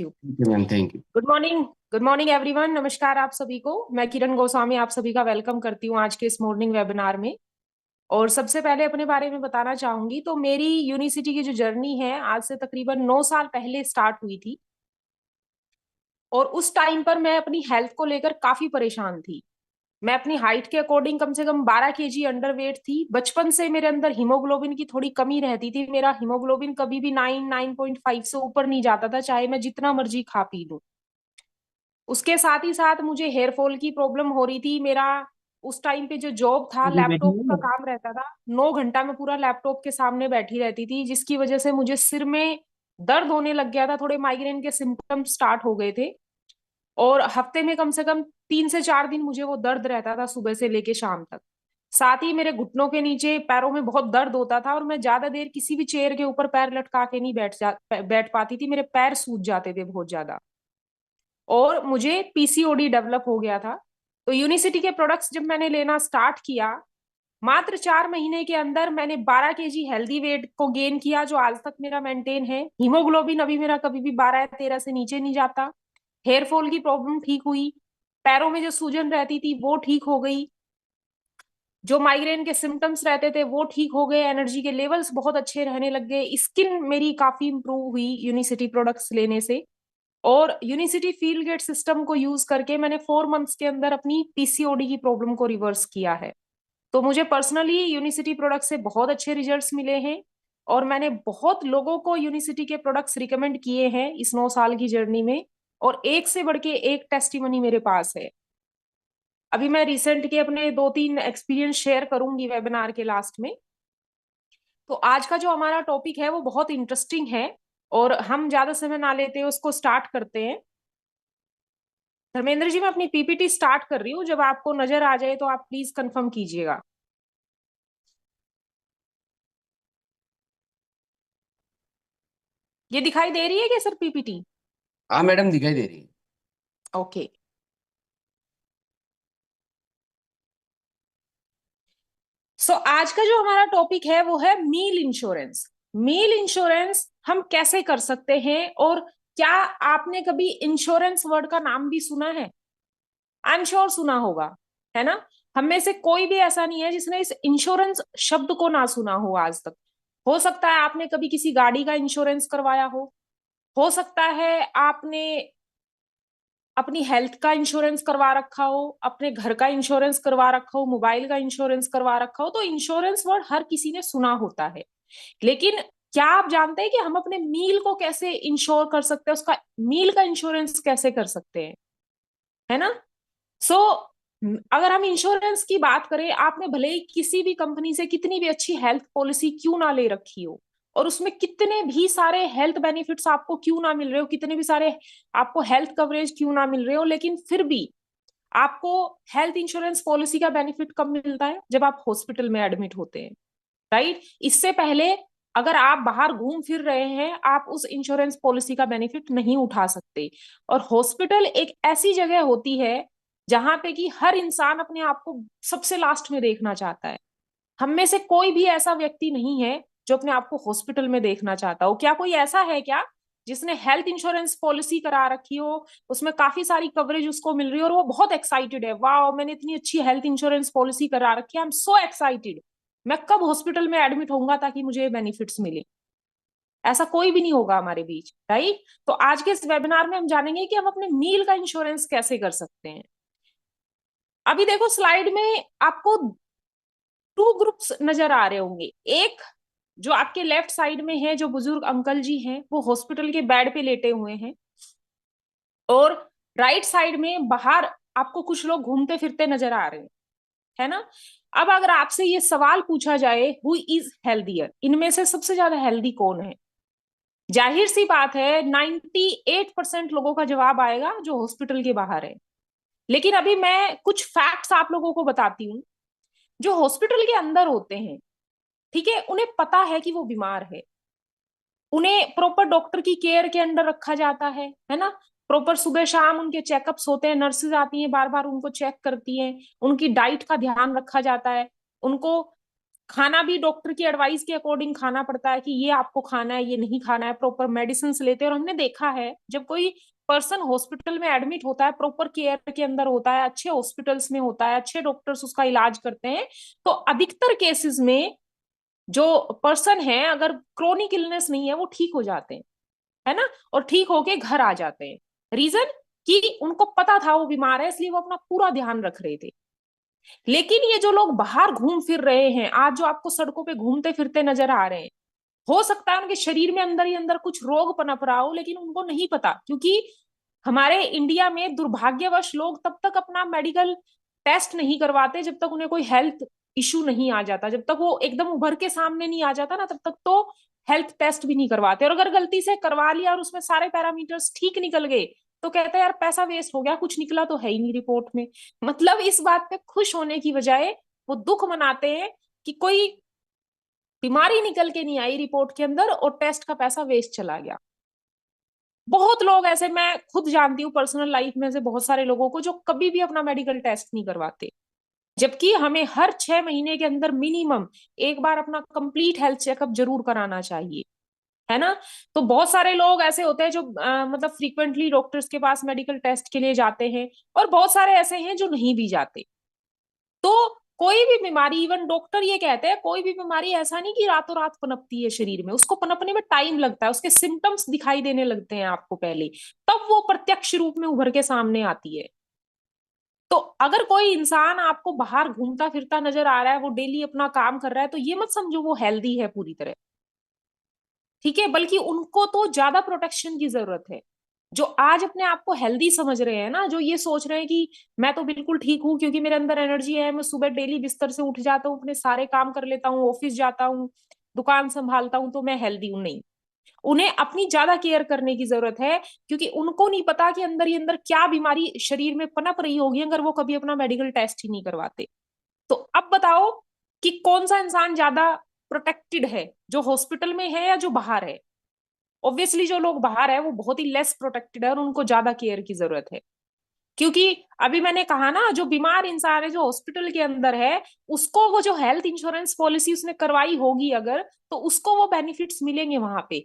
You. Ma'am thank you. Good morning. Good morning everyone. नमस्कार आप सभी को। मैं किरण गोस्वामी आप सभी का वेलकम करती हूँ आज के इस मॉर्निंग वेबिनार में। और सबसे पहले अपने बारे में बताना चाहूंगी तो मेरी यूनिवर्सिटी की जो जर्नी है आज से तकरीबन 9 साल पहले स्टार्ट हुई थी। और उस टाइम पर मैं अपनी हेल्थ को लेकर काफी परेशान थी। मैं अपनी हाइट के अकॉर्डिंग कम से कम 12 kg अंडरवेट थी। बचपन से मेरे अंदर हीमोग्लोबिन की थोड़ी कमी रहती थी। मेरा हीमोग्लोबिन कभी भी 9.5 से ऊपर नहीं जाता था, चाहे मैं जितना मर्जी खा पी लूं। उसके साथ ही साथ मुझे हेयर फॉल की प्रॉब्लम हो रही थी। मेरा उस टाइम पे जो जॉब था, अभी लैपटॉप का बैठेंगे। काम रहता था। 9 घंटा मैं पूरा लैपटॉप के सामने बैठी रहती थी, जिसकी वजह से मुझे सिर में दर्द होने लग गया था। थोड़े माइग्रेन के सिम्टम्स स्टार्ट हो गए थे। और हफ्ते में कम से कम 3 से 4 दिन मुझे वो दर्द रहता था, सुबह से लेके शाम तक। साथ ही मेरे घुटनों के नीचे पैरों में बहुत दर्द होता था, और मैं ज्यादा देर किसी भी चेयर के ऊपर पैर लटका के नहीं बैठ पाती थी। मेरे पैर सूज जाते थे बहुत ज्यादा। और मुझे पीसीओडी डेवलप हो गया था। तो यूनिसिटी के प्रोडक्ट्स जब मैंने लेना स्टार्ट किया, मात्र 4 महीने के अंदर मैंने 12 kg हेल्दी वेट को गेन किया, जो आज तक मेरा मेंटेन है। हीमोग्लोबिन अभी मेरा कभी भी 12 या 13 से नीचे नहीं जाता। हेयर फॉल की प्रॉब्लम ठीक हुई। पैरों में जो सूजन रहती थी वो ठीक हो गई। जो माइग्रेन के सिम्टम्स रहते थे वो ठीक हो गए। एनर्जी के लेवल्स बहुत अच्छे रहने लग गए। स्किन मेरी काफी इंप्रूव हुई यूनिसिटी प्रोडक्ट्स लेने से। और यूनिसिटी फील्ड गेट सिस्टम को यूज करके मैंने 4 मंथ्स के अंदर अपनी पीसीओडी की प्रॉब्लम को रिवर्स किया है। तो मुझे पर्सनली यूनिसिटी प्रोडक्ट से बहुत अच्छे रिजल्ट्स मिले हैं। और मैंने बहुत लोगों को यूनिसिटी के प्रोडक्ट्स रिकमेंड किए हैं इस 9 साल की जर्नी में। और एक से बढ़ के एक टेस्टिमनी मेरे पास है। अभी मैं रिसेंट के अपने 2-3 एक्सपीरियंस शेयर करूंगी वेबिनार के लास्ट में। तो आज का जो हमारा टॉपिक है वो बहुत इंटरेस्टिंग है। और हम ज्यादा समय ना लेते हैं, उसको स्टार्ट करते हैं। धर्मेंद्र जी, मैं अपनी पीपीटी स्टार्ट कर रही हूँ। जब आपको नजर आ जाए तो आप प्लीज कंफर्म कीजिएगा। ये दिखाई दे रही है क्या सर पीपीटी? हाँ मैडम, दिखाई दे रही है। ओके। सो आज का जो हमारा टॉपिक है वो है मील इंश्योरेंस। मील इंश्योरेंस हम कैसे कर सकते हैं? और क्या आपने कभी इंश्योरेंस वर्ड का नाम भी सुना है? आई एम श्योर सुना होगा, है ना? हम में से कोई भी ऐसा नहीं है जिसने इस इंश्योरेंस शब्द को ना सुना हो आज तक। हो सकता है आपने कभी किसी गाड़ी का इंश्योरेंस करवाया हो सकता है आपने अपनी हेल्थ का इंश्योरेंस करवा रखा हो, अपने घर का इंश्योरेंस करवा रखा हो, मोबाइल का इंश्योरेंस करवा रखा हो। तो इंश्योरेंस वर्ड हर किसी ने सुना होता है। लेकिन क्या आप जानते हैं कि हम अपने मील को कैसे इंश्योर कर सकते हैं? उसका मील का इंश्योरेंस कैसे कर सकते हैं, है ना? सो अगर हम इंश्योरेंस की बात करें, आपने भले ही किसी भी कंपनी से कितनी भी अच्छी हेल्थ पॉलिसी क्यों ना ले रखी हो, और उसमें कितने भी सारे हेल्थ बेनिफिट्स आपको क्यों ना मिल रहे हो, कितने भी सारे आपको हेल्थ कवरेज क्यों ना मिल रहे हो, लेकिन फिर भी आपको हेल्थ इंश्योरेंस पॉलिसी का बेनिफिट कब मिलता है? जब आप हॉस्पिटल में एडमिट होते हैं, राइट? इससे पहले अगर आप बाहर घूम फिर रहे हैं, आप उस इंश्योरेंस पॉलिसी का बेनिफिट नहीं उठा सकते। और हॉस्पिटल एक ऐसी जगह होती है जहां पे कि हर इंसान अपने आप को सबसे लास्ट में देखना चाहता है। हम में से कोई भी ऐसा व्यक्ति नहीं है जो अपने आप को हॉस्पिटल में देखना चाहता हो। क्या कोई ऐसा है क्या जिसने हेल्थ इंश्योरेंस पॉलिसी करा रखी हो, उसमें काफी सारी कवरेज उसको मिल रही हो, और वो बहुत एक्साइटेड है, वाह मैंने इतनी अच्छी हेल्थ इंश्योरेंस पॉलिसी करा रखी है, आई एम सो एक्साइटेड, मैं कब हॉस्पिटल में एडमिट होऊंगा ताकि मुझे बेनिफिट्स मिले? ऐसा कोई भी नहीं होगा हमारे बीच, राइट? तो आज के इस वेबिनार में हम जानेंगे कि हम अपने मील का इंश्योरेंस कैसे कर सकते हैं। अभी देखो स्लाइड में आपको 2 ग्रुप्स नजर आ रहे होंगे। एक जो आपके लेफ्ट साइड में है, जो बुजुर्ग अंकल जी हैं, वो हॉस्पिटल के बेड पे लेटे हुए हैं। और राइट साइड में बाहर आपको कुछ लोग घूमते फिरते नजर आ रहे हैं, है ना? अब अगर आपसे ये सवाल पूछा जाए, हु इज हेल्दियर, इनमें से सबसे ज्यादा हेल्दी कौन है? जाहिर सी बात है 98% लोगों का जवाब आएगा जो हॉस्पिटल के बाहर है। लेकिन अभी मैं कुछ फैक्ट्स आप लोगों को बताती हूँ। जो हॉस्पिटल के अंदर होते हैं, ठीक है, उन्हें पता है कि वो बीमार है। उन्हें प्रॉपर डॉक्टर की केयर के अंडर रखा जाता है ना? प्रॉपर सुबह शाम उनके चेकअप्स होते हैं, नर्सेज आती हैं, बार बार उनको चेक करती हैं, उनकी डाइट का ध्यान रखा जाता है। उनको खाना भी डॉक्टर की एडवाइस के अकॉर्डिंग खाना पड़ता है कि ये आपको खाना है, ये नहीं खाना है, प्रॉपर मेडिसिन लेते हैं। और हमने देखा है जब कोई पर्सन हॉस्पिटल में एडमिट होता है, प्रॉपर केयर के अंदर होता है, अच्छे हॉस्पिटल्स में होता है, अच्छे डॉक्टर्स उसका इलाज करते हैं, तो अधिकतर केसेस में जो पर्सन है, अगर क्रोनिक इलनेस नहीं है, वो ठीक हो जाते हैं, है ना, और ठीक होके घर आ जाते हैं। रीजन कि उनको पता था वो बीमार है, इसलिए वो अपना पूरा ध्यान रख रहे थे। लेकिन ये जो लोग बाहर घूम फिर रहे हैं आज, जो आपको सड़कों पे घूमते फिरते नजर आ रहे हैं, हो सकता है उनके शरीर में अंदर ही अंदर कुछ रोग पनप रहा हो, लेकिन उनको नहीं पता। क्योंकि हमारे इंडिया में दुर्भाग्यवश लोग तब तक अपना मेडिकल टेस्ट नहीं करवाते जब तक उन्हें कोई हेल्थ इशू नहीं आ जाता। जब तक वो एकदम उभर के सामने नहीं आ जाता ना, तब तक तो हेल्थ टेस्ट भी नहीं करवाते। और अगर गलती से करवा लिया और उसमें सारे पैरामीटर्स ठीक निकल गए, तो कहते हैं यार पैसा वेस्ट हो गया, कुछ निकला तो है ही नहीं रिपोर्ट में। मतलब इस बात पे खुश होने की बजाय वो दुख मनाते हैं कि कोई बीमारी निकल के नहीं आई रिपोर्ट के अंदर और टेस्ट का पैसा वेस्ट चला गया। बहुत लोग ऐसे, मैं खुद जानती हूँ पर्सनल लाइफ में से बहुत सारे लोगों को, जो कभी भी अपना मेडिकल टेस्ट नहीं करवाते। जबकि हमें हर 6 महीने के अंदर मिनिमम एक बार अपना कंप्लीट हेल्थ चेकअप जरूर कराना चाहिए, है ना। तो बहुत सारे लोग ऐसे होते हैं जो मतलब फ्रीक्वेंटली डॉक्टर्स के पास मेडिकल टेस्ट के लिए जाते हैं, और बहुत सारे ऐसे हैं जो नहीं भी जाते। तो कोई भी बीमारी, इवन डॉक्टर ये कहते हैं, कोई भी बीमारी ऐसा नहीं कि रातों रात पनपती है शरीर में, उसको पनपने में टाइम लगता है, उसके सिम्टम्स दिखाई देने लगते हैं आपको पहले, तब वो प्रत्यक्ष रूप में उभर के सामने आती है। तो अगर कोई इंसान आपको बाहर घूमता फिरता नजर आ रहा है, वो डेली अपना काम कर रहा है, तो ये मत समझो वो हेल्दी है पूरी तरह, ठीक है। बल्कि उनको तो ज्यादा प्रोटेक्शन की जरूरत है। जो आज अपने आप को हेल्दी समझ रहे हैं ना, जो ये सोच रहे हैं कि मैं तो बिल्कुल ठीक हूँ क्योंकि मेरे अंदर एनर्जी है, मैं सुबह डेली बिस्तर से उठ जाता हूँ, अपने सारे काम कर लेता हूँ, ऑफिस जाता हूँ, दुकान संभालता हूँ, तो मैं हेल्दी हूँ, नहीं। उन्हें अपनी ज्यादा केयर करने की जरूरत है, क्योंकि उनको नहीं पता कि अंदर ही अंदर क्या बीमारी शरीर में पनप रही होगी, अगर वो कभी अपना मेडिकल टेस्ट ही नहीं करवाते। तो अब बताओ कि कौन सा इंसान ज्यादा प्रोटेक्टेड है, जो हॉस्पिटल में है या जो बाहर है। ऑब्वियसली जो लोग बाहर है वो बहुत ही लेस प्रोटेक्टेड है और उनको ज्यादा केयर की जरूरत है। क्योंकि अभी मैंने कहा ना, जो बीमार इंसान है जो हॉस्पिटल के अंदर है, उसको वो जो हेल्थ इंश्योरेंस पॉलिसी उसने करवाई होगी अगर, तो उसको वो बेनिफिट्स मिलेंगे वहां पे,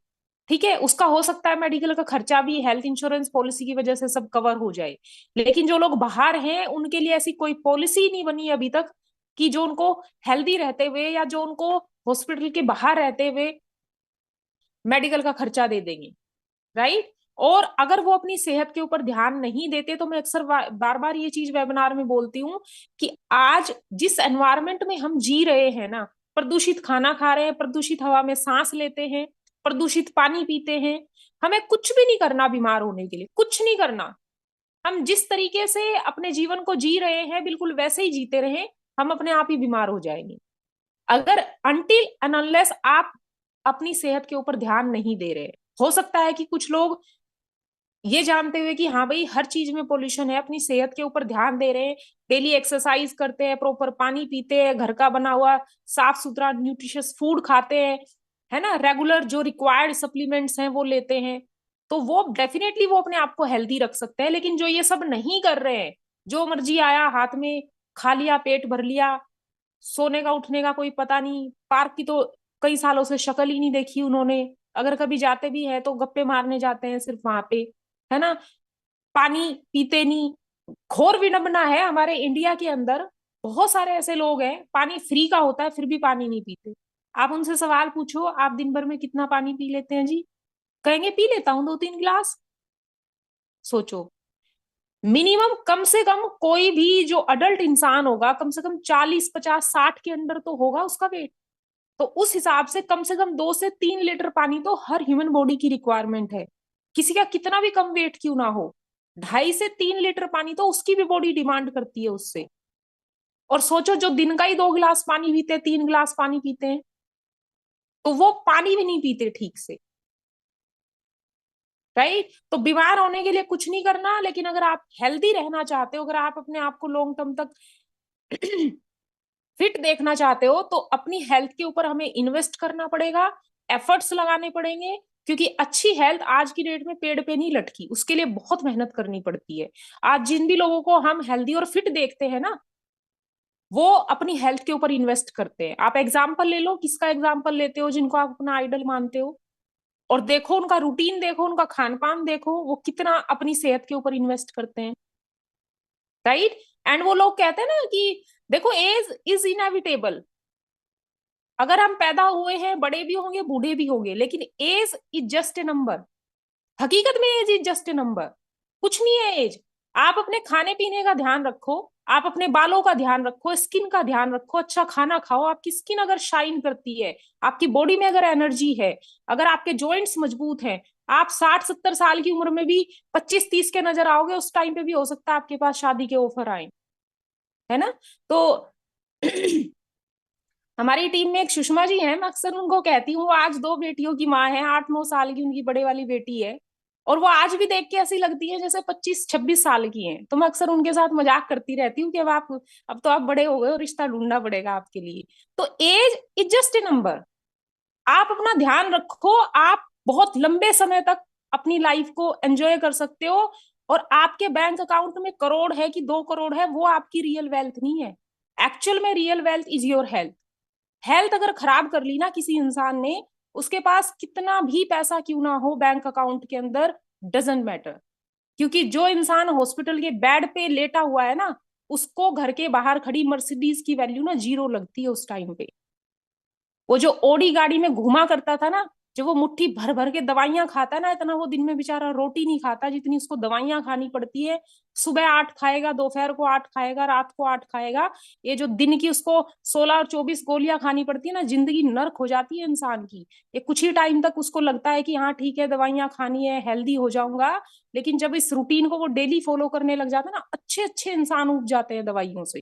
ठीक है। उसका हो सकता है मेडिकल का खर्चा भी हेल्थ इंश्योरेंस पॉलिसी की वजह से सब कवर हो जाए। लेकिन जो लोग बाहर हैं उनके लिए ऐसी कोई पॉलिसी नहीं बनी अभी तक कि जो उनको हेल्दी रहते हुए या जो उनको हॉस्पिटल के बाहर रहते हुए मेडिकल का खर्चा दे देंगे, राइट। और अगर वो अपनी सेहत के ऊपर ध्यान नहीं देते, तो मैं अक्सर बार बार ये चीज वेबिनार में बोलती हूँ कि आज जिस एनवायरमेंट में हम जी रहे हैं ना, प्रदूषित खाना खा रहे हैं, प्रदूषित हवा में सांस लेते हैं, प्रदूषित पानी पीते हैं, हमें कुछ भी नहीं करना बीमार होने के लिए, कुछ नहीं करना। हम जिस तरीके से अपने जीवन को जी रहे हैं बिल्कुल वैसे ही जीते रहे, हम अपने आप ही बीमार हो जाएंगे, अगर अनटिल एंड अनलेस आप अपनी सेहत के ऊपर ध्यान नहीं दे रहे। हो सकता है कि कुछ लोग ये जानते हुए कि हाँ भाई हर चीज में पोल्यूशन है, अपनी सेहत के ऊपर ध्यान दे रहे हैं, डेली एक्सरसाइज करते हैं, प्रॉपर पानी पीते हैं, घर का बना हुआ साफ सुथरा न्यूट्रिशियस फूड खाते हैं, है ना, रेगुलर जो रिक्वायर्ड सप्लीमेंट्स हैं वो लेते हैं, तो वो डेफिनेटली वो अपने आप को हेल्दी रख सकते हैं। लेकिन जो ये सब नहीं कर रहे हैं, जो मर्जी आया हाथ में खा लिया, पेट भर लिया, सोने का उठने का कोई पता नहीं, पार्क की तो कई सालों से शक्ल ही नहीं देखी उन्होंने, अगर कभी जाते भी है तो गप्पे मारने जाते हैं सिर्फ वहां पे, है ना, पानी पीते नहीं। घोर विडंबना है हमारे इंडिया के अंदर, बहुत सारे ऐसे लोग हैं पानी फ्री का होता है फिर भी पानी नहीं पीते। आप उनसे सवाल पूछो आप दिन भर में कितना पानी पी लेते हैं जी, कहेंगे पी लेता हूँ 2-3 गिलास। सोचो, मिनिमम कम से कम कोई भी जो अडल्ट इंसान होगा कम से कम 40-50-60 के अंदर तो होगा उसका वेट। तो उस हिसाब से कम 2 से 3 लीटर पानी तो हर ह्यूमन बॉडी की रिक्वायरमेंट है, किसी का कितना भी कम वेट क्यों ना हो। 2.5 से 3 लीटर पानी तो उसकी भी बॉडी डिमांड करती है उससे। और सोचो जो दिन का ही 2 गिलास पानी पीते हैं, 3 गिलास पानी पीते हैं, तो वो पानी भी नहीं पीते ठीक से, राइट। तो बीमार होने के लिए कुछ नहीं करना, लेकिन अगर आप हेल्दी रहना चाहते हो, अगर आप अपने आप को लॉन्ग टर्म तक फिट देखना चाहते हो, तो अपनी हेल्थ के ऊपर हमें इन्वेस्ट करना पड़ेगा, एफर्ट्स लगाने पड़ेंगे। क्योंकि अच्छी हेल्थ आज की डेट में पेड़ पे नहीं लटकी, उसके लिए बहुत मेहनत करनी पड़ती है। आज जिन भी लोगों को हम हेल्दी और फिट देखते हैं ना, वो अपनी हेल्थ के ऊपर इन्वेस्ट करते हैं। आप एग्जाम्पल ले लो, किसका एग्जाम्पल लेते हो जिनको आप अपना आइडल मानते हो, और देखो उनका रूटीन, देखो उनका खान पान, देखो वो कितना अपनी सेहत के ऊपर इन्वेस्ट करते हैं। राइट। एंड वो लोग कहते हैं ना कि देखो एज इज इनएविटेबल। अगर हम पैदा हुए हैं, बड़े भी होंगे बूढ़े भी होंगे, लेकिन age is just a number. हकीकत में age is just a number, कुछ नहीं है एज। आप अपने खाने पीने का ध्यान रखो, आप अपने बालों का ध्यान रखो, स्किन का ध्यान रखो, अच्छा खाना खाओ, आपकी स्किन अगर शाइन करती है, आपकी बॉडी में अगर एनर्जी है, अगर आपके जॉइंट्स मजबूत हैं, आप 60-70 साल की उम्र में भी 25-30 के नजर आओगे। उस टाइम पे भी हो सकता है आपके पास शादी के ऑफर आए, है ना। तो हमारी टीम में एक सुषमा जी हैं, मैं अक्सर उनको कहती हूँ, वो आज 2 बेटियों की माँ है, 8-9 साल की उनकी बड़े वाली बेटी है, और वो आज भी देख के ऐसी लगती है जैसे 25-26 साल की हैं। तो मैं अक्सर उनके साथ मजाक करती रहती हूँ कि अब तो आप बड़े हो गए और रिश्ता ढूंढना पड़ेगा आपके लिए। तो age is just a number. आप अपना ध्यान रखो, आप बहुत लंबे समय तक अपनी लाइफ को एंजॉय कर सकते हो। और आपके बैंक अकाउंट में करोड़ है कि 2 करोड़ है, वो आपकी रियल वेल्थ नहीं है। एक्चुअल में real wealth is your health. Health अगर खराब कर ली ना किसी इंसान ने, उसके पास कितना भी पैसा क्यों ना हो बैंक अकाउंट के अंदर, डजेंट मैटर। क्योंकि जो इंसान हॉस्पिटल के बेड पे लेटा हुआ है ना, उसको घर के बाहर खड़ी मर्सिडीज की वैल्यू ना जीरो लगती है उस टाइम पे। वो जो ओडी गाड़ी में घुमा करता था ना, जब वो मुट्ठी भर भर के दवाइयां खाता है ना, इतना वो दिन में बेचारा रोटी नहीं खाता जितनी उसको दवाइयां खानी पड़ती है। सुबह 8 खाएगा, दोपहर को 8 खाएगा, रात को 8 खाएगा। ये जो दिन की उसको 16 और 24 गोलियां खानी पड़ती है ना, जिंदगी नर्क हो जाती है इंसान की। ये कुछ ही टाइम तक उसको लगता है कि हाँ ठीक है, दवाइयां खानी है, हेल्दी हो जाऊंगा। लेकिन जब इस रूटीन को वो डेली फॉलो करने लग जाता है ना, अच्छे अच्छे इंसान उग जाते हैं दवाइयों से।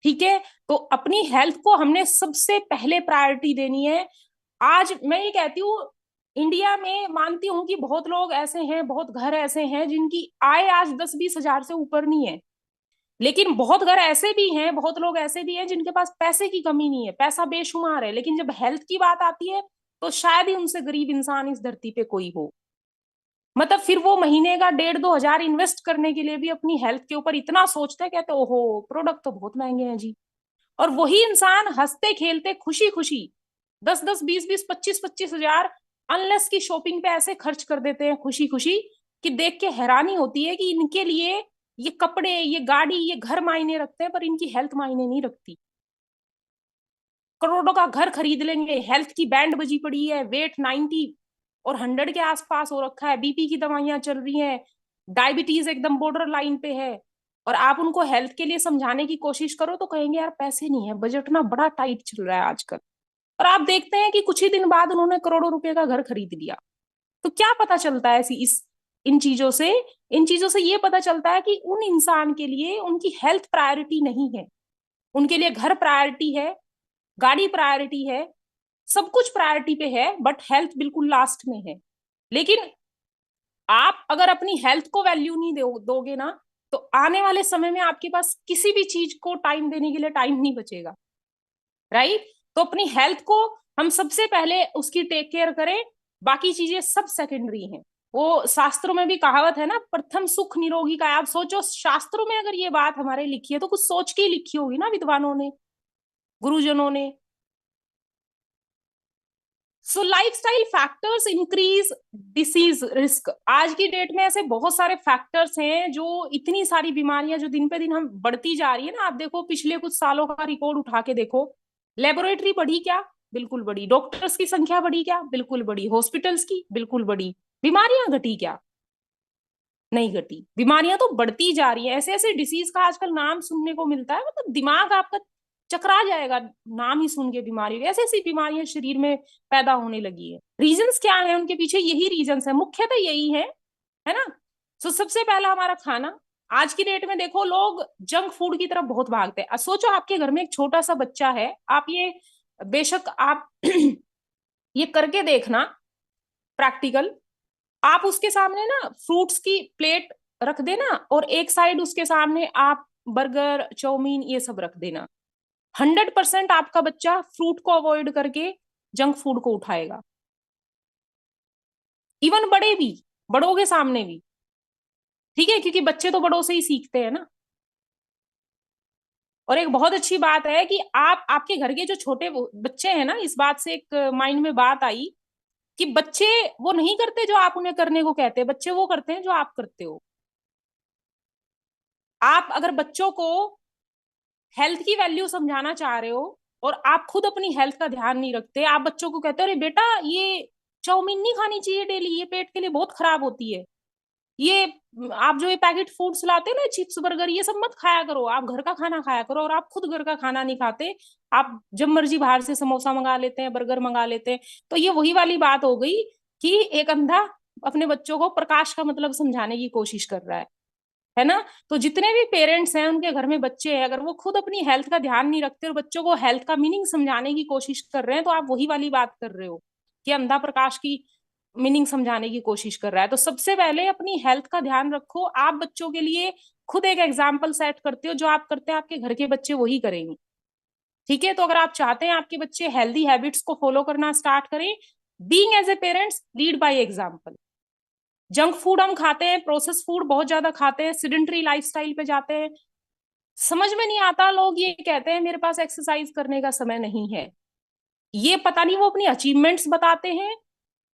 ठीक है। तो अपनी हेल्थ को हमने सबसे पहले प्रायोरिटी देनी है। आज मैं ये कहती हूँ, इंडिया में मानती हूँ कि बहुत लोग ऐसे हैं, बहुत घर ऐसे हैं जिनकी आय आज 10-20 हजार से ऊपर नहीं है। लेकिन बहुत घर ऐसे भी हैं, बहुत लोग ऐसे भी हैं जिनके पास पैसे की कमी नहीं है, पैसा बेशुमार है, लेकिन जब हेल्थ की बात आती है तो शायद ही उनसे गरीब इंसान इस धरती पे कोई हो। मतलब फिर वो महीने का 1.5-2 हजार इन्वेस्ट करने के लिए भी अपनी हेल्थ के ऊपर इतना सोचते हैं, कहते ओहो प्रोडक्ट तो बहुत महंगे हैं जी। और वही इंसान हंसते खेलते खुशी खुशी 10-10, 20-20, 25-25 हजार अनलेस की शॉपिंग पे ऐसे खर्च कर देते हैं खुशी खुशी, कि देख के हैरानी होती है कि इनके लिए ये कपड़े, ये गाड़ी, ये घर मायने रखते हैं, पर इनकी हेल्थ मायने नहीं रखती। करोड़ों का घर खरीद लेंगे, हेल्थ की बैंड बजी पड़ी है, वेट 90 और 100 के आसपास हो रखा है, बीपी की दवाइयां चल रही हैं, डायबिटीज एकदम बॉर्डर लाइन पे है, और आप उनको हेल्थ के लिए समझाने की कोशिश करो तो कहेंगे यार पैसे नहीं है, बजट ना बड़ा टाइट चल रहा है आजकल। और आप देखते हैं कि कुछ ही दिन बाद उन्होंने करोड़ों रुपए का घर खरीद लिया। तो क्या पता चलता है ऐसी इस इन चीजों से ये पता चलता है कि उन इंसान के लिए उनकी हेल्थ प्रायोरिटी नहीं है। उनके लिए घर प्रायोरिटी है, गाड़ी प्रायोरिटी है, सब कुछ प्रायोरिटी पे है, बट हेल्थ बिल्कुल लास्ट में है। लेकिन आप अगर अपनी हेल्थ को वैल्यू नहीं दोगे ना, तो आने वाले समय में आपके पास किसी भी चीज को टाइम देने के लिए टाइम नहीं बचेगा। राइट। तो अपनी हेल्थ को हम सबसे पहले उसकी टेक केयर करें, बाकी चीजें सब सेकेंडरी हैं। वो शास्त्रों में भी कहावत है ना, प्रथम सुख निरोगी का। आप सोचो शास्त्रों में अगर ये बात हमारे लिखी है तो कुछ सोच के ही लिखी होगी ना विद्वानों ने, गुरुजनों ने। So lifestyle factors increase disease risk. आज की डेट में ऐसे बहुत सारे फैक्टर्स हैं जो इतनी सारी बीमारियां जो दिन पे दिन हम बढ़ती जा रही है ना, आप देखो पिछले कुछ सालों का रिकॉर्ड उठा के देखो। लेबोरेटरी बढ़ी क्या? बिल्कुल बढ़ी। डॉक्टर्स की संख्या बढ़ी क्या? बिल्कुल बढ़ी। हॉस्पिटल्स की बिल्कुल बढ़ी। बीमारियां घटी क्या? नहीं घटी। बीमारियां तो बढ़ती जा रही है। ऐसे ऐसे डिसीज का आजकल नाम सुनने को मिलता है, मतलब दिमाग आपका चकरा जाएगा नाम ही सुन के बीमारी। ऐसी ऐसी बीमारियां शरीर में पैदा होने लगी है। रीजंस क्या है उनके पीछे? यही रीजंस है, मुख्यतः यही है ना। तो सबसे पहला हमारा खाना। आज की डेट में देखो लोग जंक फूड की तरफ बहुत भागते हैं। सोचो आपके घर में एक छोटा सा बच्चा है, आप ये बेशक आप ये करके देखना प्रैक्टिकल। आप उसके सामने ना फ्रूट्स की प्लेट रख देना, और एक साइड उसके सामने आप बर्गर, चाउमीन ये सब रख देना। 100% आपका बच्चा फ्रूट को अवॉइड करके जंक फूड को उठाएगा। इवन बड़े भी, बड़ों के सामने भी। ठीक है, क्योंकि बच्चे तो बड़ों से ही सीखते हैं ना। और एक बहुत अच्छी बात है कि आप आपके घर के जो छोटे बच्चे हैं ना, इस बात से एक माइंड में बात आई कि बच्चे वो नहीं करते जो आप उन्हें करने को कहते हैं, बच्चे वो करते हैं जो आप करते हो। आप अगर बच्चों को हेल्थ की वैल्यू समझाना चाह रहे हो और आप खुद अपनी हेल्थ का ध्यान नहीं रखते, आप बच्चों को कहते हो अरे बेटा ये चाउमीन नहीं खानी चाहिए डेली, ये पेट के लिए बहुत खराब होती है, ये आप जो ये पैकेट फूड्स लाते हो ना, चिप्स बर्गर, ये सब मत खाया करो, आप घर का खाना खाया करो। और आप खुद घर का खाना नहीं खाते, आप जब मर्जी बाहर से समोसा मंगा लेते हैं, बर्गर मंगा लेते हैं। तो ये वही वाली बात हो गई कि एक अंधा अपने बच्चों को प्रकाश का मतलब समझाने की कोशिश कर रहा है ना। तो जितने भी पेरेंट्स हैं उनके घर में बच्चे हैं, अगर वो खुद अपनी हेल्थ का ध्यान नहीं रखते और बच्चों को हेल्थ का मीनिंग समझाने की कोशिश कर रहे हैं, तो आप वही वाली बात कर रहे हो कि अंधा प्रकाश की मीनिंग समझाने की कोशिश कर रहा है। तो सबसे पहले अपनी हेल्थ का ध्यान रखो। आप बच्चों के लिए खुद एक एग्जाम्पल सेट करते हो, जो आप करते हैं आपके घर के बच्चे वही करेंगे। ठीक है, तो अगर आप चाहते हैं आपके बच्चे हेल्दी हैबिट्स को फॉलो करना स्टार्ट करें, being as a parents lead by example. Junk food हम खाते हैं, प्रोसेस फूड बहुत ज्यादा खाते हैं, सिडेंटरी लाइफस्टाइल पे जाते हैं, समझ में नहीं आता, लोग ये कहते हैं मेरे पास एक्सरसाइज करने का समय नहीं है। ये पता नहीं वो अपनी अचीवमेंट्स बताते हैं,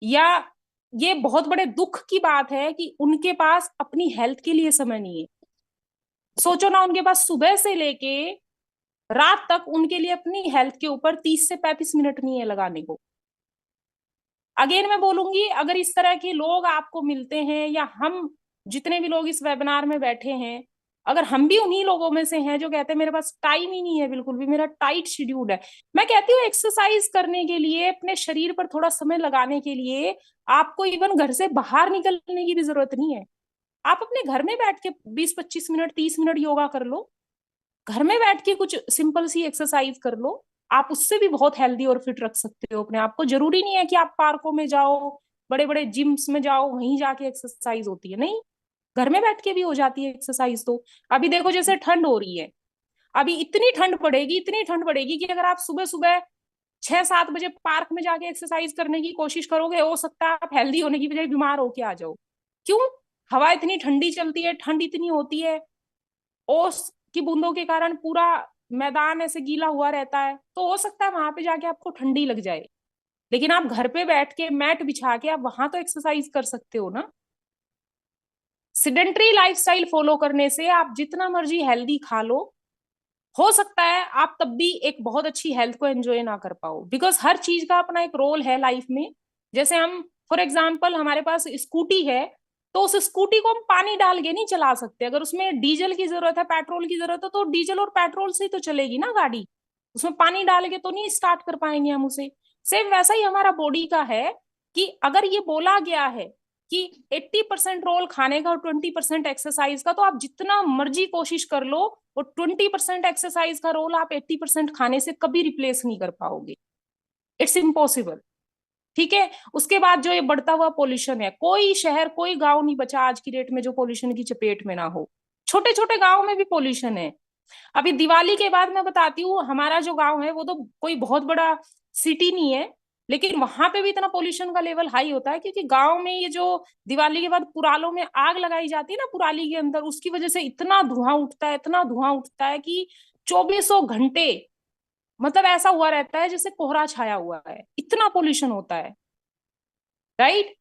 या ये बहुत बड़े दुख की बात है कि उनके पास अपनी हेल्थ के लिए समय नहीं है। सोचो ना, उनके पास सुबह से लेके रात तक उनके लिए अपनी हेल्थ के ऊपर 30 से 35 मिनट नहीं है लगाने को। अगेन मैं बोलूंगी, अगर इस तरह के लोग आपको मिलते हैं, या हम जितने भी लोग इस वेबिनार में बैठे हैं, अगर हम भी उन्हीं लोगों में से हैं जो कहते हैं मेरे पास टाइम ही नहीं है, बिल्कुल भी मेरा टाइट शेड्यूल है, मैं कहती हूँ एक्सरसाइज करने के लिए, अपने शरीर पर थोड़ा समय लगाने के लिए आपको इवन घर से बाहर निकलने की भी जरूरत नहीं है। आप अपने घर में बैठ के 20-25 मिनट 30 मिनट योगा कर लो, घर में बैठ के कुछ सिंपल सी एक्सरसाइज कर लो। आप उससे भी बहुत हेल्दी और फिट रख सकते हो अपने आप को। जरूरी नहीं है कि आप पार्कों में जाओ, बड़े बड़े जिम्स में जाओ, वहीं जाके एक्सरसाइज होती है, नहीं, घर में बैठ के भी हो जाती है एक्सरसाइज। तो अभी देखो जैसे ठंड हो रही है, अभी इतनी ठंड पड़ेगी, इतनी ठंड पड़ेगी कि अगर आप सुबह सुबह 6-7 बजे पार्क में जाके एक्सरसाइज करने की कोशिश करोगे, हो सकता है आप हेल्दी होने की बजाय बीमार होके आ जाओ। क्यों? हवा इतनी ठंडी चलती है, ठंड इतनी होती है, ओस की बूंदों के कारण पूरा मैदान ऐसे गीला हुआ रहता है, तो हो सकता है वहां पे जाके आपको ठंडी लग जाए। लेकिन आप घर पे बैठ के मैट बिछा के आप वहां तो एक्सरसाइज कर सकते हो ना। सिडेंटरी लाइफस्टाइल फॉलो करने से आप जितना मर्जी हेल्दी खा लो, हो सकता है आप तब भी एक बहुत अच्छी हेल्थ को एंजॉय ना कर पाओ, बिकॉज हर चीज का अपना एक रोल है लाइफ में। जैसे हम फॉर एग्जाम्पल हमारे पास स्कूटी है, तो उस स्कूटी को हम पानी डाल के नहीं चला सकते। अगर उसमें डीजल की जरूरत है, पेट्रोल की जरूरत है, तो डीजल और पेट्रोल से ही तो चलेगी ना गाड़ी, उसमें पानी डाल के तो नहीं स्टार्ट कर पाएंगे हम उसे। सेम वैसा ही हमारा बॉडी का है कि अगर ये बोला गया है कि 80% रोल खाने का और 20% एक्सरसाइज का, तो आप जितना मर्जी कोशिश कर लो, और 20% एक्सरसाइज का रोल आप 80% खाने से कभी रिप्लेस नहीं कर पाओगे। It's impossible. ठीक है, उसके बाद जो ये बढ़ता हुआ पोल्यूशन है, कोई शहर कोई गांव नहीं बचा आज की डेट में जो पोल्यूशन की चपेट में ना हो। छोटे छोटे गांव में भी पोल्यूशन है। अभी दिवाली के बाद मैं बताती हूँ, हमारा जो गांव है वो तो कोई बहुत बड़ा सिटी नहीं है, लेकिन वहां पे भी इतना पोल्यूशन का लेवल हाई होता है, क्योंकि गांव में ये जो दिवाली के बाद पुरालों में आग लगाई जाती है ना पुराली के अंदर, उसकी वजह से इतना धुआं उठता है, इतना धुआं उठता है कि 2400 घंटे मतलब ऐसा हुआ रहता है जैसे कोहरा छाया हुआ है, इतना पोल्यूशन होता है। राइट?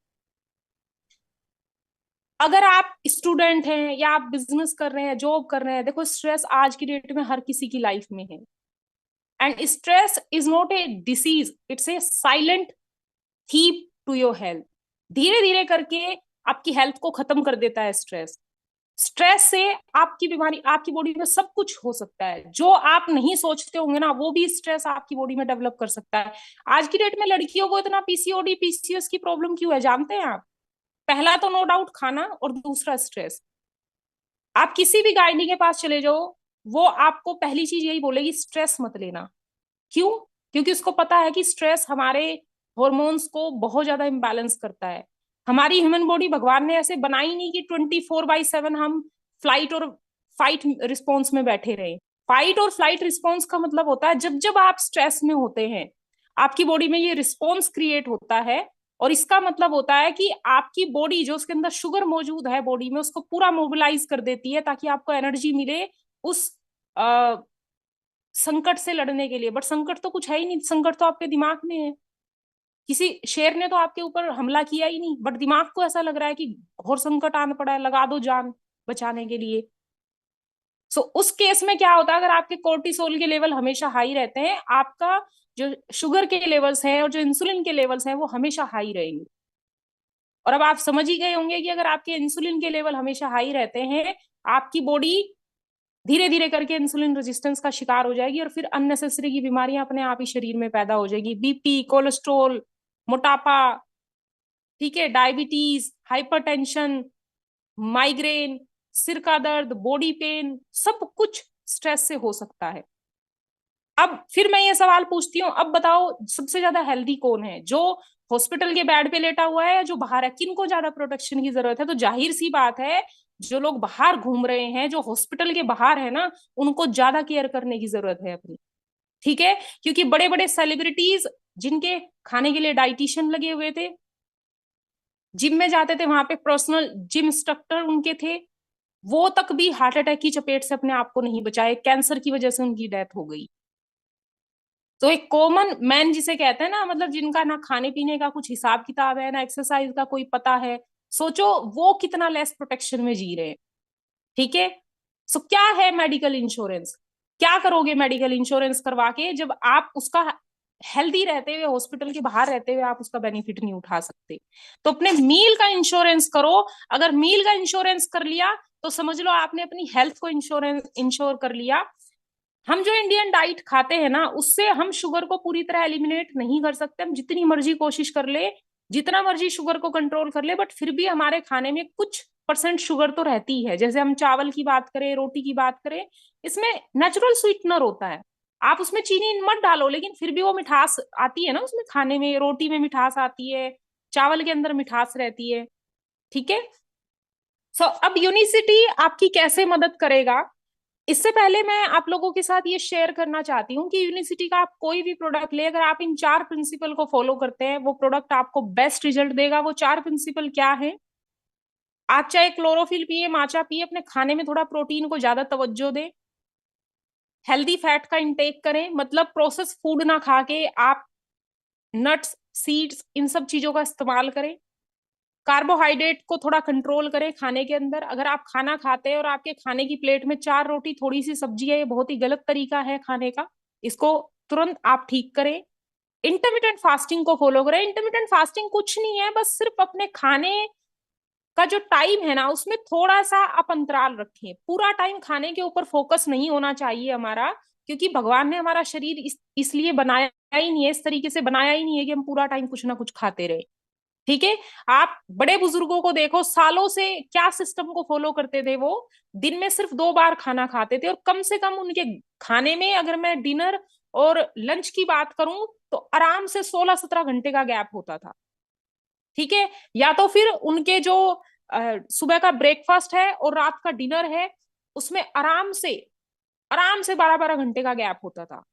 अगर आप स्टूडेंट हैं या आप बिजनेस कर रहे हैं, जॉब कर रहे हैं, देखो स्ट्रेस आज की डेट में हर किसी की लाइफ में है। And stress is not a disease, it's a silent thief to your health. धीरे धीरे करके आपकी हेल्थ को खत्म कर देता है स्ट्रेस। स्ट्रेस से आपकी बीमारी, आपकी बॉडी में सब कुछ हो सकता है, जो आप नहीं सोचते होंगे ना, वो भी स्ट्रेस आपकी बॉडी में डेवलप कर सकता है। आज की डेट में लड़कियों को इतना पीसीओडी पीसीओएस की प्रॉब्लम क्यों है जानते हैं आप? पहला तो नो डाउट खाना, और दूसरा स्ट्रेस। आप किसी भी गायनी के पास चले जाओ, वो आपको पहली चीज यही बोलेगी, स्ट्रेस मत लेना। क्यों? क्योंकि उसको पता है कि स्ट्रेस हमारे हॉर्मोन्स को बहुत ज्यादा इम्बैलेंस करता है। हमारी ह्यूमन बॉडी भगवान ने ऐसे बनाई नहीं कि 24/7 हम फ्लाइट और फाइट रिस्पॉन्स में बैठे रहे। फाइट और फ्लाइट रिस्पॉन्स का मतलब होता है जब जब आप स्ट्रेस में होते हैं, आपकी बॉडी में ये रिस्पॉन्स क्रिएट होता है, और इसका मतलब होता है कि आपकी बॉडी जो उसके अंदर शुगर मौजूद है बॉडी में, उसको पूरा मोबिलाइज कर देती है ताकि आपको एनर्जी मिले उस संकट से लड़ने के लिए, बट संकट तो कुछ है ही नहीं, संकट तो आपके दिमाग में है। किसी शेर ने तो आपके ऊपर हमला किया ही नहीं, बट दिमाग को ऐसा लग रहा है कि घोर संकट आना पड़ा है, लगा दो जान बचाने के लिए। सो उस केस में क्या होता है, अगर आपके कोर्टिसोल के लेवल हमेशा हाई रहते हैं, आपका जो शुगर के लेवल्स हैं और जो इंसुलिन के लेवल्स हैं वो हमेशा हाई रहेंगे। और अब आप समझ ही गए होंगे कि अगर आपके इंसुलिन के लेवल हमेशा हाई रहते हैं, आपकी बॉडी धीरे धीरे करके इंसुलिन रेजिस्टेंस का शिकार हो जाएगी, और फिर अननेसेसरी की बीमारियां अपने आप ही शरीर में पैदा हो जाएगी। बीपी, कोलेस्ट्रोल, मोटापा, ठीक है, डायबिटीज, हाइपरटेंशन, माइग्रेन, सिर का दर्द, बॉडी पेन, सब कुछ स्ट्रेस से हो सकता है। अब फिर मैं ये सवाल पूछती हूँ, अब बताओ सबसे ज्यादा हेल्दी कौन है, जो हॉस्पिटल के बेड पे लेटा हुआ है या जो बाहर है? किनको ज्यादा प्रोटेक्शन की जरूरत है? तो जाहिर सी बात है, जो लोग बाहर घूम रहे हैं, जो हॉस्पिटल के बाहर है ना, उनको ज्यादा केयर करने की जरूरत है अपनी। ठीक है, क्योंकि बड़े बड़े सेलिब्रिटीज जिनके खाने के लिए डाइटिशियन लगे हुए थे, जिम में जाते थे, वहां पे पर्सनल जिम इंस्ट्रक्टर उनके थे, वो तक भी हार्ट अटैक की चपेट से अपने आप को नहीं बचाए, कैंसर की वजह से उनकी डेथ हो गई। तो एक कॉमन मैन जिसे कहते हैं ना, मतलब जिनका ना खाने पीने का कुछ हिसाब किताब है, ना एक्सरसाइज का कोई पता है, सोचो वो कितना लेस प्रोटेक्शन में जी रहे हैं। ठीक है, सो क्या है मेडिकल इंश्योरेंस? क्या करोगे मेडिकल इंश्योरेंस करवा के, जब आप उसका हेल्दी रहते हुए, हॉस्पिटल के बाहर रहते हुए आप उसका बेनिफिट नहीं उठा सकते? तो अपने मील का इंश्योरेंस करो। अगर मील का इंश्योरेंस कर लिया तो समझ लो आपने अपनी हेल्थ को इंश्योर कर लिया। हम जो इंडियन डाइट खाते हैं ना, उससे हम शुगर को पूरी तरह एलिमिनेट नहीं कर सकते, हम जितनी मर्जी कोशिश कर ले, जितना मर्जी शुगर को कंट्रोल कर ले, बट फिर भी हमारे खाने में कुछ परसेंट शुगर तो रहती है। जैसे हम चावल की बात करें, रोटी की बात करें, इसमें नेचुरल स्वीटनर होता है। आप उसमें चीनी मत डालो, लेकिन फिर भी वो मिठास आती है ना उसमें, खाने में, रोटी में मिठास आती है, चावल के अंदर मिठास रहती है। ठीक है, सो अब यूनिसिटी आपकी कैसे मदद करेगा, इससे पहले मैं आप लोगों के साथ ये शेयर करना चाहती हूँ कि यूनिसिटी का आप कोई भी प्रोडक्ट ले, अगर आप इन 4 प्रिंसिपल को फॉलो करते हैं, वो प्रोडक्ट आपको बेस्ट रिजल्ट देगा। वो 4 प्रिंसिपल क्या है? आप चाहे क्लोरोफिल पिए, माचा पिए, अपने खाने में थोड़ा प्रोटीन को ज्यादा तवज्जो दें, हेल्दी फैट का इंटेक करें, मतलब प्रोसेस फूड ना खा के आप नट्स, सीड्स, इन सब चीजों का इस्तेमाल करें। कार्बोहाइड्रेट को थोड़ा कंट्रोल करें खाने के अंदर। अगर आप खाना खाते हैं और आपके खाने की प्लेट में 4 रोटी थोड़ी सी सब्जी है, ये बहुत ही गलत तरीका है खाने का, इसको तुरंत आप ठीक करें। इंटरमिटेंट फास्टिंग को फॉलो करें। इंटरमिटेंट फास्टिंग कुछ नहीं है, बस सिर्फ अपने खाने का जो टाइम है ना, उसमें थोड़ा सा आप अंतराल रखें। पूरा टाइम खाने के ऊपर फोकस नहीं होना चाहिए हमारा, क्योंकि भगवान ने हमारा शरीर इसलिए बनाया ही नहीं है, इस तरीके से बनाया ही नहीं है कि हम पूरा टाइम कुछ ना कुछ खाते रहे। ठीक है, आप बड़े बुजुर्गों को देखो, सालों से क्या सिस्टम को फॉलो करते थे। वो दिन में सिर्फ 2 बार खाना खाते थे, और कम से कम उनके खाने में, अगर मैं डिनर और लंच की बात करूं, तो आराम से 16-17 घंटे का गैप होता था। ठीक है, या तो फिर उनके जो सुबह का ब्रेकफास्ट है और रात का डिनर है, उसमें आराम से 12-12 घंटे का गैप होता था।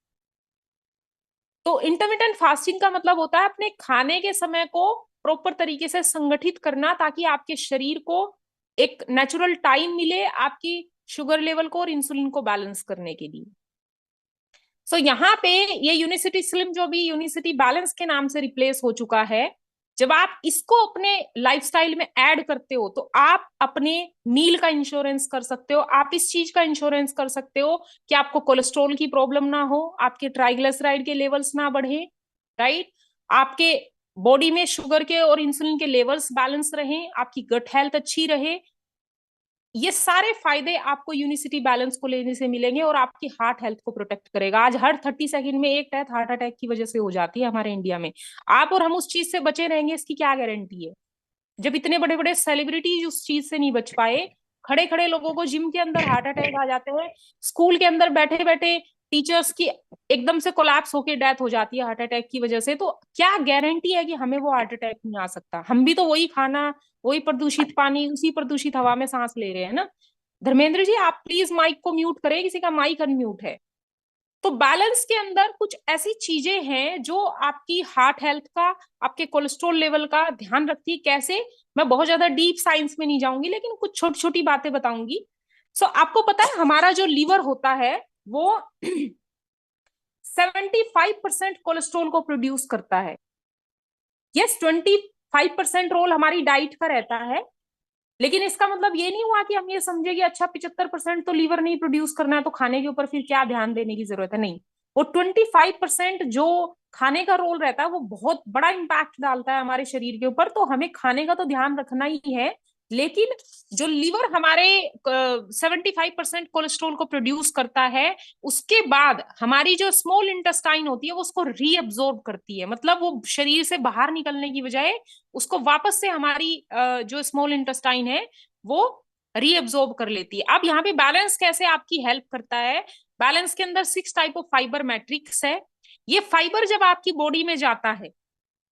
तो इंटरमिटेंट फास्टिंग का मतलब होता है अपने खाने के समय को प्रॉपर तरीके से संगठित करना, ताकि आपके शरीर को एक नेचुरल टाइम मिले आपकी शुगर लेवल को और इंसुलिन को बैलेंस करने के लिए। सो यहाँ पे ये यूनिसिटी स्लिम, जो भी यूनिसिटी बैलेंस के नाम से रिप्लेस हो चुका है, जब आप इसको अपने लाइफस्टाइल में ऐड करते हो, तो आप अपने मील का इंश्योरेंस कर सकते हो। आप इस चीज का इंश्योरेंस कर सकते हो कि आपको कोलेस्ट्रॉल की प्रॉब्लम ना हो, आपके ट्राइग्लिसराइड के लेवल्स ना बढ़े, राइट, आपके बॉडी में शुगर के और इंसुलिन के लेवल्स बैलेंस रहें, आपकी गट हेल्थ अच्छी रहे। ये सारे फायदे आपको यूनिसिटी बैलेंस को लेने से मिलेंगे, और आपकी हार्ट हेल्थ को प्रोटेक्ट करेगा। आज हर 30 सेकंड में एक डेथ हार्ट अटैक की वजह से हो जाती है हमारे इंडिया में। आप और हम उस चीज से बचे रहेंगे, इसकी क्या गारंटी है? जब इतने बड़े बड़े सेलिब्रिटीज उस चीज से नहीं बच पाए, खड़े खड़े लोगों को जिम के अंदर हार्ट अटैक आ जाते हैं, स्कूल के अंदर बैठे बैठे टीचर्स की एकदम से कोलैप्स होकर डेथ हो जाती है हार्ट अटैक की वजह से, तो क्या गारंटी है कि हमें वो हार्ट अटैक नहीं आ सकता? हम भी तो वही खाना, वही प्रदूषित पानी, उसी प्रदूषित हवा में सांस ले रहे हैं ना। धर्मेंद्र जी, आप प्लीज माइक को म्यूट करें, किसी का माइक अनम्यूट है। तो बैलेंस के अंदर कुछ ऐसी चीजें हैं जो आपकी हार्ट हेल्थ का, आपके कोलेस्ट्रॉल लेवल का ध्यान रखती है। कैसे? मैं बहुत ज्यादा डीप साइंस में नहीं जाऊंगी, लेकिन कुछ छोटी छोटी बातें बताऊंगी। सो आपको पता है हमारा जो लीवर होता है वो 75% कोलेस्ट्रॉल को प्रोड्यूस करता है। यस, 25% रोल हमारी डाइट का रहता है, लेकिन इसका मतलब ये नहीं हुआ कि हम ये समझे कि अच्छा 75% तो लीवर नहीं प्रोड्यूस करना है तो खाने के ऊपर फिर क्या ध्यान देने की जरूरत है। नहीं, वो 25% जो खाने का रोल रहता है वो बहुत बड़ा इम्पैक्ट डालता है हमारे शरीर के ऊपर, तो हमें खाने का तो ध्यान रखना ही है। लेकिन जो लीवर हमारे 75% कोलेस्ट्रॉल को प्रोड्यूस करता है, उसके बाद हमारी जो स्मॉल इंटेस्टाइन होती है वो उसको रीअब्सॉर्ब करती है, मतलब वो शरीर से बाहर निकलने की बजाय उसको वापस से हमारी जो स्मॉल इंटेस्टाइन है वो रीअब्सॉर्ब कर लेती है। अब यहाँ पे बैलेंस कैसे आपकी हेल्प करता है? बैलेंस के अंदर 6 टाइप ऑफ फाइबर मैट्रिक्स है। ये फाइबर जब आपकी बॉडी में जाता है,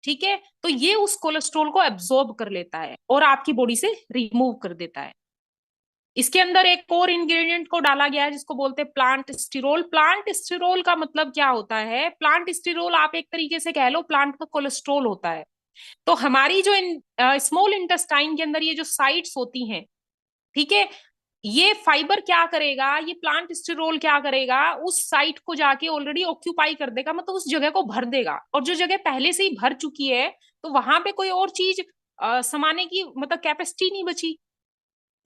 ठीक है, तो ये उस कोलेस्ट्रॉल को एब्सॉर्ब कर लेता है और आपकी बॉडी से रिमूव कर देता है। इसके अंदर एक और इंग्रेडिएंट को डाला गया है जिसको बोलते हैं प्लांट स्टिरोल। प्लांट स्टिरोल का मतलब क्या होता है? प्लांट स्टिरोल आप एक तरीके से कह लो प्लांट का कोलेस्ट्रॉल होता है। तो हमारी जो स्मॉल इंटेस्टाइन के अंदर ये जो साइट्स होती हैं, ठीक है, ये फाइबर क्या करेगा, ये प्लांट स्टिरोल क्या करेगा, उस साइट को जाके ऑलरेडी ऑक्यूपाई कर देगा, मतलब उस जगह को भर देगा। और जो जगह पहले से ही भर चुकी है तो वहां पे कोई और चीज समाने की मतलब कैपेसिटी नहीं बची।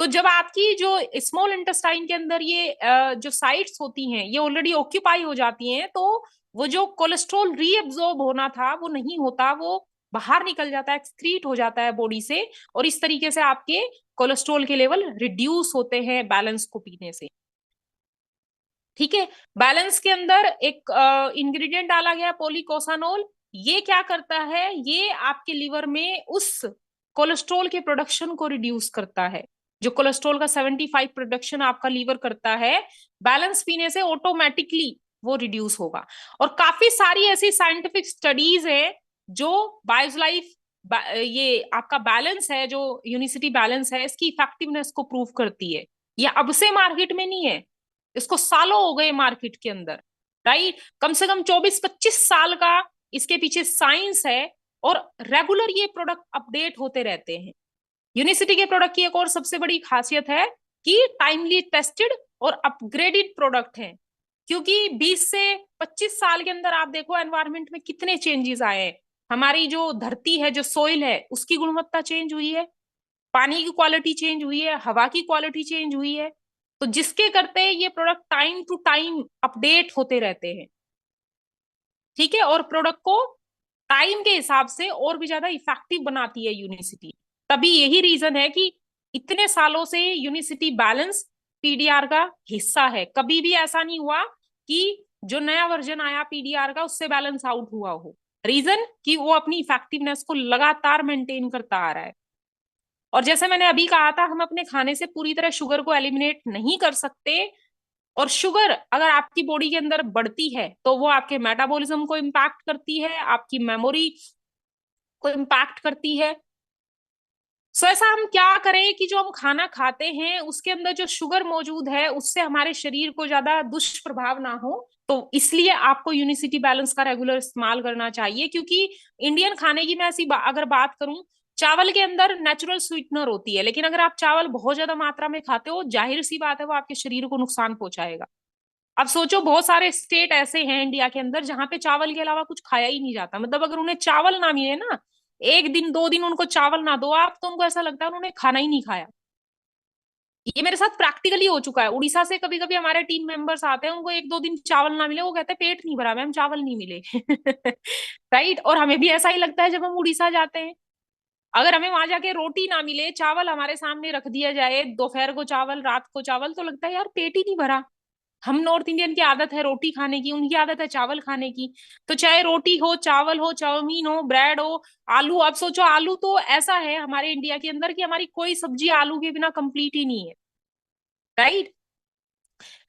तो जब आपकी जो स्मॉल इंटेस्टाइन के अंदर ये जो साइट्स होती हैं ये ऑलरेडी ऑक्यूपाई हो जाती हैं, तो वो जो कोलेस्ट्रॉल रीअब्सॉर्ब होना था वो नहीं होता, वो बाहर निकल जाता है, एक्सक्रीट हो जाता है बॉडी से। और इस तरीके से आपके कोलेस्ट्रॉल के लेवल रिड्यूस होते हैं बैलेंस को पीने से। ठीक है, बैलेंस के अंदर एक इंग्रेडिएंट डाला गया पॉलीकोसानोल। ये क्या करता है? ये आपके लीवर में उस कोलेस्ट्रॉल के प्रोडक्शन को रिड्यूस करता है। जो कोलेस्ट्रॉल का 75 प्रोडक्शन आपका लीवर करता है, बैलेंस पीने से ऑटोमेटिकली वो रिड्यूस होगा। और काफी सारी ऐसी साइंटिफिक स्टडीज है जो बायोलाइफ ये आपका बैलेंस है, जो यूनिसिटी बैलेंस है, इसकी इफेक्टिवनेस को प्रूव करती है। ये अब से मार्केट में नहीं है, इसको सालों हो गए मार्केट के अंदर, राइट? कम से कम 24-25 साल का इसके पीछे साइंस है, और रेगुलर ये प्रोडक्ट अपडेट होते रहते हैं। यूनिसिटी के प्रोडक्ट की एक और सबसे बड़ी खासियत है कि टाइमली टेस्टेड और अपग्रेडेड प्रोडक्ट है। क्योंकि 20 से 25 साल के अंदर आप देखो एनवायरमेंट में कितने चेंजेस आए हैं। हमारी जो धरती है, जो सोइल है, उसकी गुणवत्ता चेंज हुई है, पानी की क्वालिटी चेंज हुई है, हवा की क्वालिटी चेंज हुई है। तो जिसके करते ये product time to time update होते रहते हैं। ठीक है, और प्रोडक्ट को टाइम के हिसाब से और भी ज्यादा इफेक्टिव बनाती है यूनिसिटी। तभी यही रीजन है कि इतने सालों से यूनिसिटी बैलेंस पीडीआर का हिस्सा है। कभी भी ऐसा नहीं हुआ कि जो नया वर्जन आया पीडीआर का उससे बैलेंस आउट हुआ हो। रीजन कि वो अपनी इफेक्टिवनेस को लगातार मेंटेन करता आ रहा है। और जैसे मैंने अभी कहा था, हम अपने खाने से पूरी तरह शुगर को एलिमिनेट नहीं कर सकते। और शुगर अगर आपकी बॉडी के अंदर बढ़ती है तो वो आपके मेटाबॉलिज्म को इम्पैक्ट करती है, आपकी मेमोरी को इम्पैक्ट करती है। सो ऐसा हम क्या करें कि जो हम खाना खाते हैं उसके अंदर जो शुगर मौजूद है उससे हमारे शरीर को ज्यादा दुष्प्रभाव ना हो। तो इसलिए आपको यूनिसिटी बैलेंस का रेगुलर इस्तेमाल करना चाहिए। क्योंकि इंडियन खाने की मैं ऐसी अगर बात करूं, चावल के अंदर नेचुरल स्वीटनर होती है, लेकिन अगर आप चावल बहुत ज्यादा मात्रा में खाते हो, जाहिर सी बात है वो आपके शरीर को नुकसान पहुंचाएगा। अब सोचो, बहुत सारे स्टेट ऐसे हैं इंडिया के अंदर जहां पे चावल के अलावा कुछ खाया ही नहीं जाता। मतलब अगर उन्हें चावल ना मिले ना, 1 दिन 2 दिन उनको चावल ना दो आप, तो उनको ऐसा लगता है उन्होंने खाना ही नहीं खाया। ये मेरे साथ प्रैक्टिकली हो चुका है। उड़ीसा से कभी कभी हमारे टीम मेंबर्स आते हैं, उनको 1-2 दिन चावल ना मिले, वो कहते हैं पेट नहीं भरा मैम, चावल नहीं मिले। राइट? और हमें भी ऐसा ही लगता है जब हम उड़ीसा जाते हैं। अगर हमें वहां जाके रोटी ना मिले, चावल हमारे सामने रख दिया जाए, दोपहर को चावल, रात को चावल, तो लगता है यार पेट ही नहीं भरा। हम नॉर्थ इंडियन की आदत है रोटी खाने की, उनकी आदत है चावल खाने की। तो चाहे रोटी हो, चावल हो, चाउमीन हो, ब्रेड हो, आलू, अब सोचो आलू तो ऐसा है हमारे इंडिया के अंदर कि हमारी कोई सब्जी आलू के बिना कंप्लीट ही नहीं है। राइट?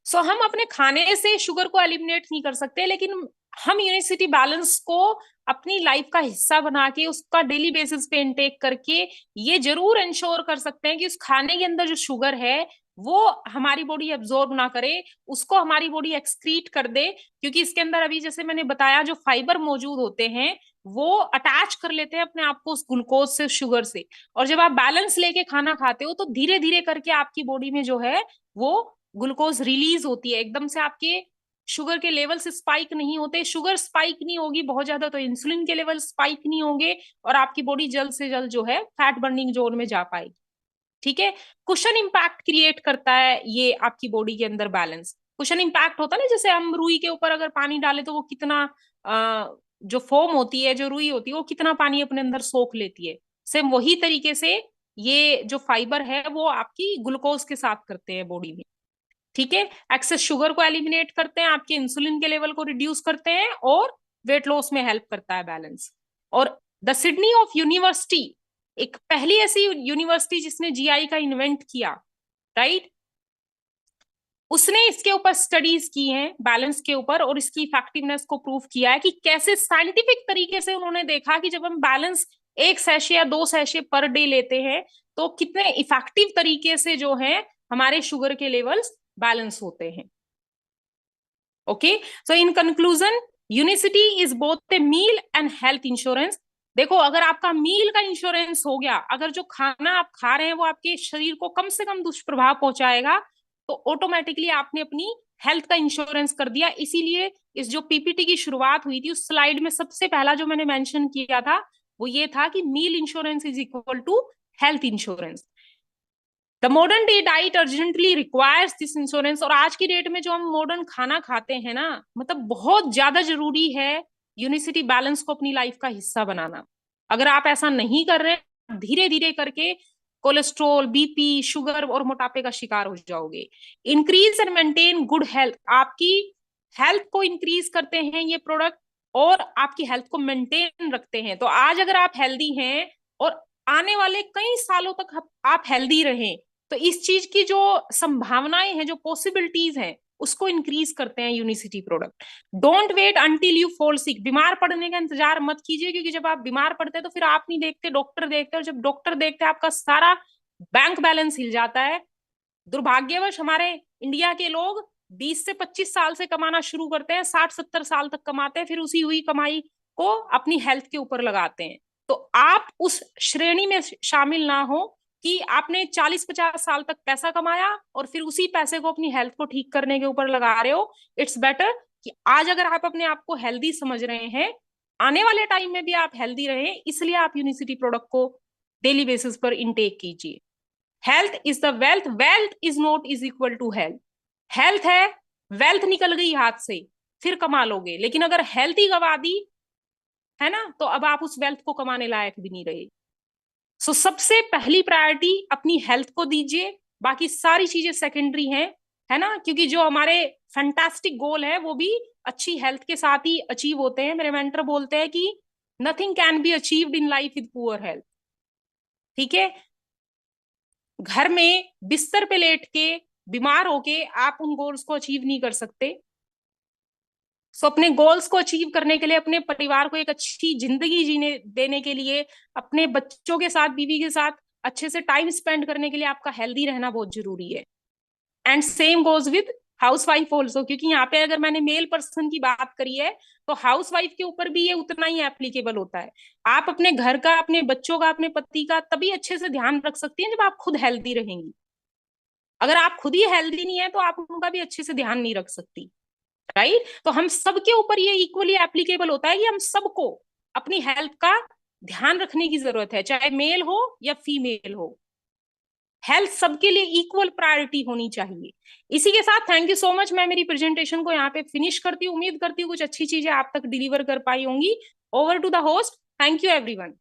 सो हम अपने खाने से शुगर को एलिमिनेट नहीं कर सकते, लेकिन हम यूनिसिटी बैलेंस को अपनी लाइफ का हिस्सा बना के उसका डेली बेसिस पे इंटेक करके ये जरूर इंश्योर कर सकते हैं कि उस खाने के अंदर जो शुगर है वो हमारी बॉडी एब्जॉर्ब ना करे, उसको हमारी बॉडी एक्सक्रीट कर दे। क्योंकि इसके अंदर अभी जैसे मैंने बताया, जो फाइबर मौजूद होते हैं वो अटैच कर लेते हैं अपने आप को उस ग्लूकोज से, शुगर से। और जब आप बैलेंस लेके खाना खाते हो तो धीरे धीरे करके आपकी बॉडी में जो है वो ग्लूकोज रिलीज होती है। एकदम से आपके शुगर के लेवल्स स्पाइक नहीं होते। शुगर स्पाइक नहीं होगी बहुत ज्यादा तो इंसुलिन के लेवल स्पाइक नहीं होंगे, और आपकी बॉडी जल्द से जल्द जो है फैट बर्निंग जोन में जा पाएगी। ठीक है। कुशन इम्पैक्ट क्रिएट करता है ये आपकी बॉडी के अंदर बैलेंस। कुशन इम्पैक्ट होता है ना, जैसे हम रुई के ऊपर अगर पानी डालें तो वो कितना जो फोम होती है, जो रुई होती है, वो कितना पानी अपने अंदर सोख लेती है। सेम वही तरीके से ये जो फाइबर है वो आपकी ग्लूकोज के साथ करते हैं बॉडी में। ठीक है। एक्सेस शुगर को एलिमिनेट करते हैं, आपके इंसुलिन के लेवल को रिड्यूस करते हैं, और वेट लॉस में हेल्प करता है बैलेंस। और द सिडनी ऑफ यूनिवर्सिटी, एक पहली ऐसी यूनिवर्सिटी जिसने जीआई का इन्वेंट किया, राइट, उसने इसके ऊपर स्टडीज की हैं बैलेंस के ऊपर, और इसकी इफेक्टिवनेस को प्रूव किया है कि कैसे साइंटिफिक तरीके से उन्होंने देखा कि जब हम बैलेंस 1 सैशे या 2 सैशे पर डे लेते हैं तो कितने इफेक्टिव तरीके से जो है हमारे शुगर के लेवल्स बैलेंस होते हैं। Okay, so in conclusion, Unicity is both a meal and health insurance. देखो, अगर आपका मील का इंश्योरेंस हो गया, अगर जो खाना आप खा रहे हैं वो आपके शरीर को कम से कम दुष्प्रभाव पहुंचाएगा, तो ऑटोमेटिकली आपने अपनी हेल्थ का इंश्योरेंस कर दिया। इसीलिए इस जो पीपीटी की शुरुआत हुई थी उस स्लाइड में सबसे पहला जो मैंने मेंशन किया था वो ये था कि meal insurance is equal to health insurance. The modern day diet urgently requires this insurance. और आज की डेट में जो हम मॉडर्न खाना खाते हैं ना, मतलब बहुत ज्यादा जरूरी है यूनिसिटी बैलेंस को अपनी लाइफ का हिस्सा बनाना। अगर आप ऐसा नहीं कर रहे, धीरे धीरे करके कोलेस्ट्रॉल, बीपी, शुगर और मोटापे का शिकार हो जाओगे। Increase and maintain good health, आपकी हेल्थ को इंक्रीज करते हैं ये प्रोडक्ट, और आपकी हेल्थ को मेंटेन रखते हैं। तो आज अगर आप हेल्दी हैं और आने वाले कई सालों तक आप हेल्दी रहें, तो इस चीज की जो संभावनाएं हैं, जो पॉसिबिलिटीज हैं, उसको इंक्रीज करते हैं Unicity product. Don't wait until you fall sick, बीमार पड़ने का इंतजार मत कीजिए, क्योंकि जब आप बीमार पड़ते हैं तो फिर आप नहीं देखते, डॉक्टर देखते हैं, और जब डॉक्टर देखते हैं आपका सारा बैंक बैलेंस हिल जाता है। दुर्भाग्यवश हमारे इंडिया के लोग 20 से 25 साल से कमाना शुरू करते हैं, 60-70 साल तक कमाते हैं, फिर उसी हुई कमाई को अपनी हेल्थ के ऊपर लगाते हैं। तो आप उस श्रेणी में शामिल ना हो कि आपने 40-50 साल तक पैसा कमाया और फिर उसी पैसे को अपनी हेल्थ को ठीक करने के ऊपर लगा रहे हो। इट्स बेटर कि आज अगर आप अपने आप को हेल्दी समझ रहे हैं, आने वाले टाइम में भी आप हेल्दी रहें, इसलिए आप यूनिसिटी प्रोडक्ट को डेली बेसिस पर इनटेक कीजिए। Health is the wealth, wealth is not is equal to health. Health है, वेल्थ निकल गई हाथ से फिर कमा लोगे, लेकिन अगर हेल्थ ही गवा दी है ना, तो अब आप उस वेल्थ को कमाने लायक भी नहीं रहे। सो सबसे पहली प्रायोरिटी अपनी हेल्थ को दीजिए, बाकी सारी चीजें सेकेंडरी हैं, है ना, क्योंकि जो हमारे फैंटास्टिक गोल है वो भी अच्छी हेल्थ के साथ ही अचीव होते हैं। मेरे मेंटर बोलते हैं कि nothing can be achieved in life with poor health. ठीक है। घर में बिस्तर पे लेट के बीमार होके आप उन गोल्स को अचीव नहीं कर सकते। सो अपने गोल्स को अचीव करने के लिए, अपने परिवार को एक अच्छी जिंदगी जीने देने के लिए, अपने बच्चों के साथ, बीवी के साथ अच्छे से टाइम स्पेंड करने के लिए आपका हेल्दी रहना बहुत जरूरी है। And same goes with house wife also, क्योंकि यहाँ पे अगर मैंने मेल पर्सन की बात करी है तो हाउस वाइफ के ऊपर भी ये उतना ही एप्लीकेबल होता है। आप अपने घर का, अपने बच्चों का, अपने पति का तभी अच्छे से ध्यान रख सकती हैं जब आप खुद हेल्दी रहेंगी। अगर आप खुद ही हेल्दी नहीं है तो आप उनका भी अच्छे से ध्यान नहीं रख सकती, राइट। तो हम सबके ऊपर ये इक्वली एप्लीकेबल होता है कि हम सबको अपनी हेल्थ का ध्यान रखने की जरूरत है, चाहे मेल हो या फीमेल हो। हेल्थ सबके लिए इक्वल प्रायोरिटी होनी चाहिए। इसी के साथ थैंक यू सो मच, मैं मेरी प्रेजेंटेशन को यहाँ पे फिनिश करती हूँ। उम्मीद करती हूँ कुछ अच्छी चीजें आप तक डिलीवर कर पाई होंगी। Over to the host. Thank you everyone.